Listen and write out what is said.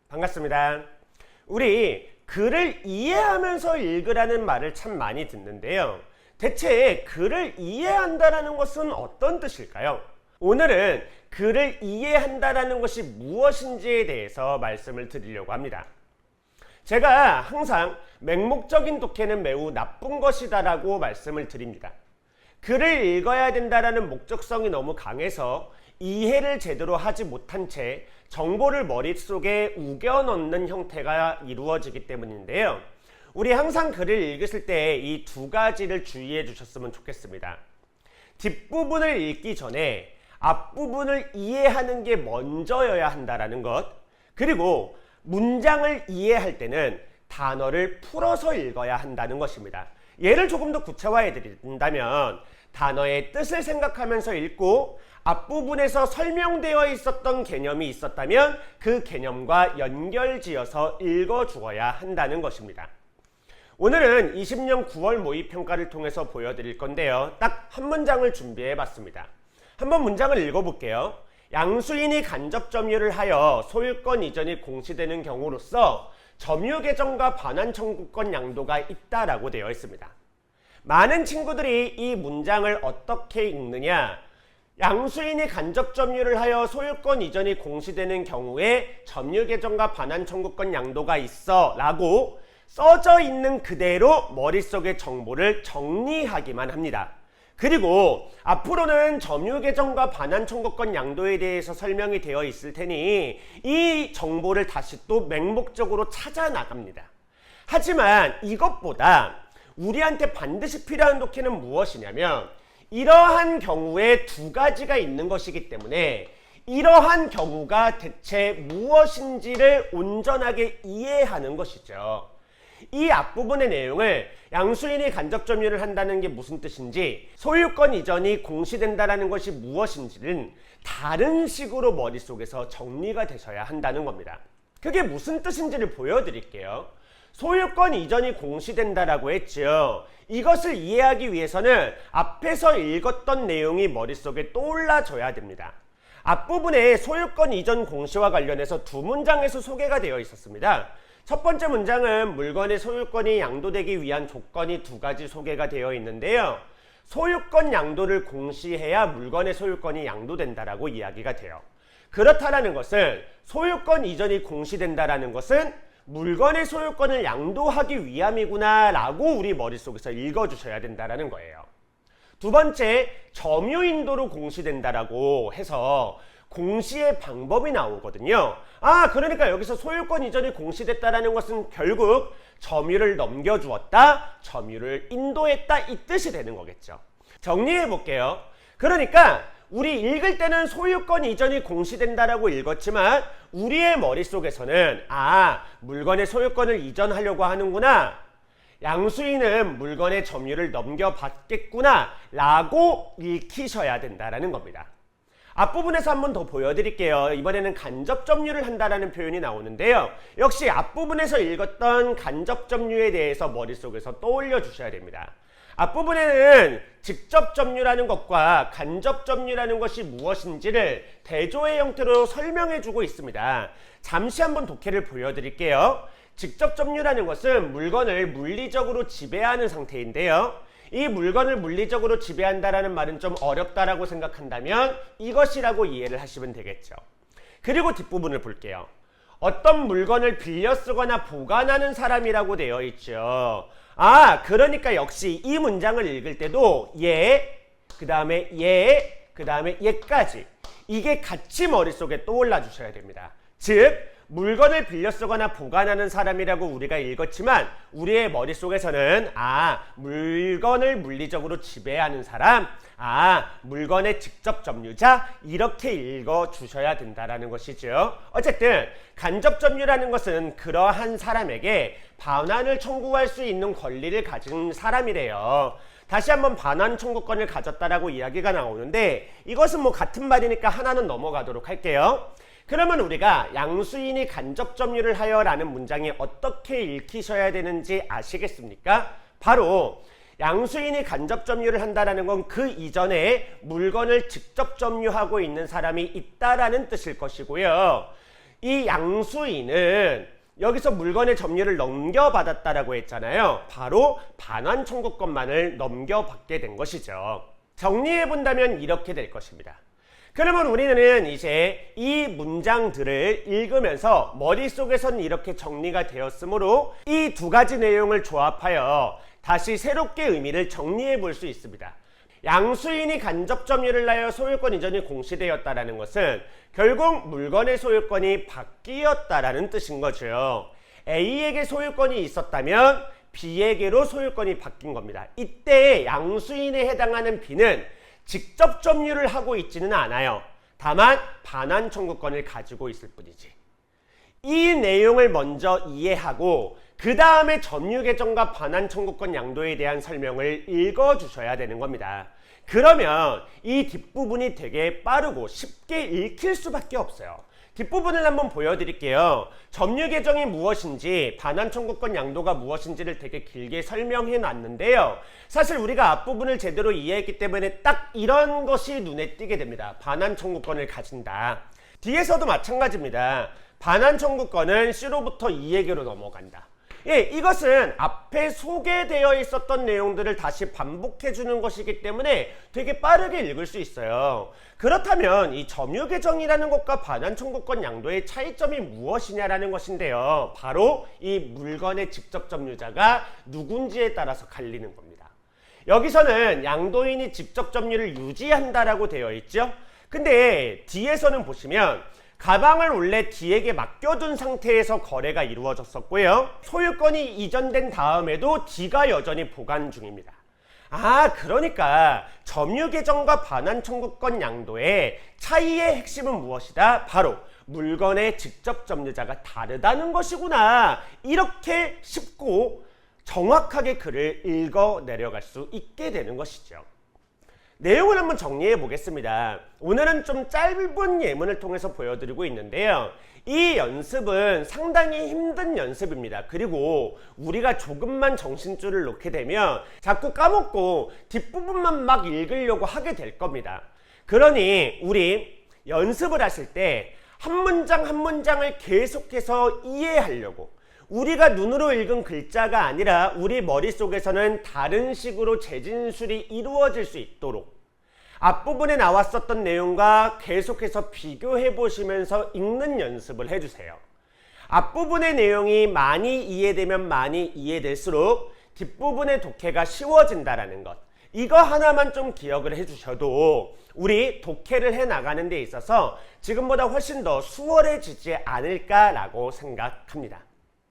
반갑습니다. 우리 글을 이해하면서 읽으라는 말을 참 많이 듣는데요. 대체 글을 이해한다는 것은 어떤 뜻일까요? 오늘은 글을 이해한다는 것이 무엇인지에 대해서 말씀을 드리려고 합니다. 제가 항상 맹목적인 독해는 매우 나쁜 것이다 라고 말씀을 드립니다. 글을 읽어야 된다는 목적성이 너무 강해서 이해를 제대로 하지 못한 채 정보를 머릿속에 우겨 넣는 형태가 이루어지기 때문인데요. 우리 항상 글을 읽으실 때 이 두 가지를 주의해 주셨으면 좋겠습니다. 뒷부분을 읽기 전에 앞부분을 이해하는 게 먼저여야 한다는 것, 그리고 문장을 이해할 때는 단어를 풀어서 읽어야 한다는 것입니다. 예를 조금 더 구체화해 드린다면 단어의 뜻을 생각하면서 읽고 앞부분에서 설명되어 있었던 개념이 있었다면 그 개념과 연결지어서 읽어주어야 한다는 것입니다. 오늘은 20년 9월 모의평가를 통해서 보여드릴 건데요. 딱 한 문장을 준비해 봤습니다. 한번 문장을 읽어볼게요. 양수인이 간접 점유를 하여 소유권 이전이 공시되는 경우로서 점유 개정과 반환 청구권 양도가 있다라고 되어 있습니다. 많은 친구들이 이 문장을 어떻게 읽느냐, 양수인이 간접 점유를 하여 소유권 이전이 공시되는 경우에 점유 개정과 반환 청구권 양도가 있어 라고 써져 있는 그대로 머릿속의 정보를 정리하기만 합니다. 그리고 앞으로는 점유 개정과 반환 청구권 양도에 대해서 설명이 되어 있을 테니 이 정보를 다시 또 맹목적으로 찾아 나갑니다. 하지만 이것보다 우리한테 반드시 필요한 독해는 무엇이냐면 이러한 경우에 두 가지가 있는 것이기 때문에 이러한 경우가 대체 무엇인지를 온전하게 이해하는 것이죠. 이 앞부분의 내용을 양수인이 간접 점유를 한다는 게 무슨 뜻인지, 소유권 이전이 공시된다는 것이 무엇인지는 다른 식으로 머릿속에서 정리가 되셔야 한다는 겁니다. 그게 무슨 뜻인지를 보여드릴게요. 소유권 이전이 공시된다라고 했죠. 이것을 이해하기 위해서는 앞에서 읽었던 내용이 머릿속에 떠올라줘야 됩니다. 앞부분에 소유권 이전 공시와 관련해서 두 문장에서 소개가 되어 있었습니다. 첫 번째 문장은 물건의 소유권이 양도되기 위한 조건이 두 가지 소개가 되어 있는데요. 소유권 양도를 공시해야 물건의 소유권이 양도된다라고 이야기가 돼요. 그렇다라는 것은 소유권 이전이 공시된다라는 것은 물건의 소유권을 양도하기 위함이구나 라고 우리 머릿속에서 읽어주셔야 된다는 거예요. 두 번째, 점유인도로 공시된다라고 해서 공시의 방법이 나오거든요. 그러니까 여기서 소유권 이전이 공시됐다라는 것은 결국 점유를 넘겨주었다, 점유를 인도했다 이 뜻이 되는 거겠죠. 정리해 볼게요. 그러니까 우리 읽을 때는 소유권 이전이 공시된다라고 읽었지만 우리의 머릿속에서는 물건의 소유권을 이전하려고 하는구나, 양수인은 물건의 점유를 넘겨받겠구나 라고 읽히셔야 된다라는 겁니다. 앞부분에서 한 번 더 보여드릴게요. 이번에는 간접 점유를 한다라는 표현이 나오는데요. 역시 앞부분에서 읽었던 간접 점유에 대해서 머릿속에서 떠올려 주셔야 됩니다. 앞부분에는 직접 점유라는 것과 간접 점유라는 것이 무엇인지를 대조의 형태로 설명해 주고 있습니다. 잠시 한번 독해를 보여드릴게요. 직접 점유라는 것은 물건을 물리적으로 지배하는 상태인데요. 이 물건을 물리적으로 지배한다라는 말은 좀 어렵다라고 생각한다면 이것이라고 이해를 하시면 되겠죠. 그리고 뒷부분을 볼게요. 어떤 물건을 빌려 쓰거나 보관하는 사람이라고 되어 있죠. 그러니까 역시 이 문장을 읽을 때도 그 다음에 얘까지 이게 같이 머릿속에 떠올라 주셔야 됩니다. 즉 물건을 빌려 쓰거나 보관하는 사람이라고 우리가 읽었지만 우리의 머릿속에서는 물건을 물리적으로 지배하는 사람, 물건의 직접 점유자 이렇게 읽어주셔야 된다는 것이죠. 어쨌든 간접 점유라는 것은 그러한 사람에게 반환을 청구할 수 있는 권리를 가진 사람이래요. 다시 한번 반환 청구권을 가졌다라고 이야기가 나오는데 이것은 같은 말이니까 하나는 넘어가도록 할게요. 그러면 우리가 양수인이 간접 점유를 하여 라는 문장이 어떻게 읽히셔야 되는지 아시겠습니까? 바로 양수인이 간접 점유를 한다는 건 그 이전에 물건을 직접 점유하고 있는 사람이 있다라는 뜻일 것이고요. 이 양수인은 여기서 물건의 점유를 넘겨받았다라고 했잖아요. 바로 반환 청구권만을 넘겨받게 된 것이죠. 정리해 본다면 이렇게 될 것입니다. 그러면 우리는 이제 이 문장들을 읽으면서 머릿속에서는 이렇게 정리가 되었으므로 이 두 가지 내용을 조합하여 다시 새롭게 의미를 정리해 볼 수 있습니다. 양수인이 간접 점유를 하여 소유권 이전이 공시되었다는 것은 결국 물건의 소유권이 바뀌었다라는 뜻인 거죠. A에게 소유권이 있었다면 B에게로 소유권이 바뀐 겁니다. 이때 양수인에 해당하는 B는 직접 점유를 하고 있지는 않아요. 다만 반환 청구권을 가지고 있을 뿐이지. 이 내용을 먼저 이해하고 그 다음에 점유 계정과 반환 청구권 양도에 대한 설명을 읽어주셔야 되는 겁니다. 그러면 이 뒷부분이 되게 빠르고 쉽게 읽힐 수밖에 없어요. 뒷부분을 한번 보여드릴게요. 점유 계정이 무엇인지 반환 청구권 양도가 무엇인지를 되게 길게 설명해 놨는데요. 사실 우리가 앞부분을 제대로 이해했기 때문에 딱 이런 것이 눈에 띄게 됩니다. 반환 청구권을 가진다. 뒤에서도 마찬가지입니다. 반환 청구권은 C로부터 E에게로 넘어간다. 예, 이것은 앞에 소개되어 있었던 내용들을 다시 반복해 주는 것이기 때문에 되게 빠르게 읽을 수 있어요. 그렇다면 이 점유 계정이라는 것과 반환 청구권 양도의 차이점이 무엇이냐라는 것인데요. 바로 이 물건의 직접 점유자가 누군지에 따라서 갈리는 겁니다. 여기서는 양도인이 직접 점유를 유지한다라고 되어 있죠. 근데 뒤에서는 보시면 가방을 원래 D에게 맡겨둔 상태에서 거래가 이루어졌었고요. 소유권이 이전된 다음에도 D가 여전히 보관 중입니다. 그러니까 점유 계정과 반환 청구권 양도의 차이의 핵심은 무엇이다? 바로 물건의 직접 점유자가 다르다는 것이구나. 이렇게 쉽고 정확하게 글을 읽어 내려갈 수 있게 되는 것이죠. 내용을 한번 정리해 보겠습니다. 오늘은 좀 짧은 예문을 통해서 보여드리고 있는데요. 이 연습은 상당히 힘든 연습입니다. 그리고 우리가 조금만 정신줄을 놓게 되면 자꾸 까먹고 뒷부분만 막 읽으려고 하게 될 겁니다. 그러니 우리 연습을 하실 때 한 문장 한 문장을 계속해서 이해하려고 우리가 눈으로 읽은 글자가 아니라 우리 머릿속에서는 다른 식으로 재진술이 이루어질 수 있도록 앞부분에 나왔었던 내용과 계속해서 비교해 보시면서 읽는 연습을 해주세요. 앞부분의 내용이 많이 이해되면 많이 이해될수록 뒷부분의 독해가 쉬워진다라는 것. 이거 하나만 좀 기억을 해주셔도 우리 독해를 해나가는 데 있어서 지금보다 훨씬 더 수월해지지 않을까라고 생각합니다.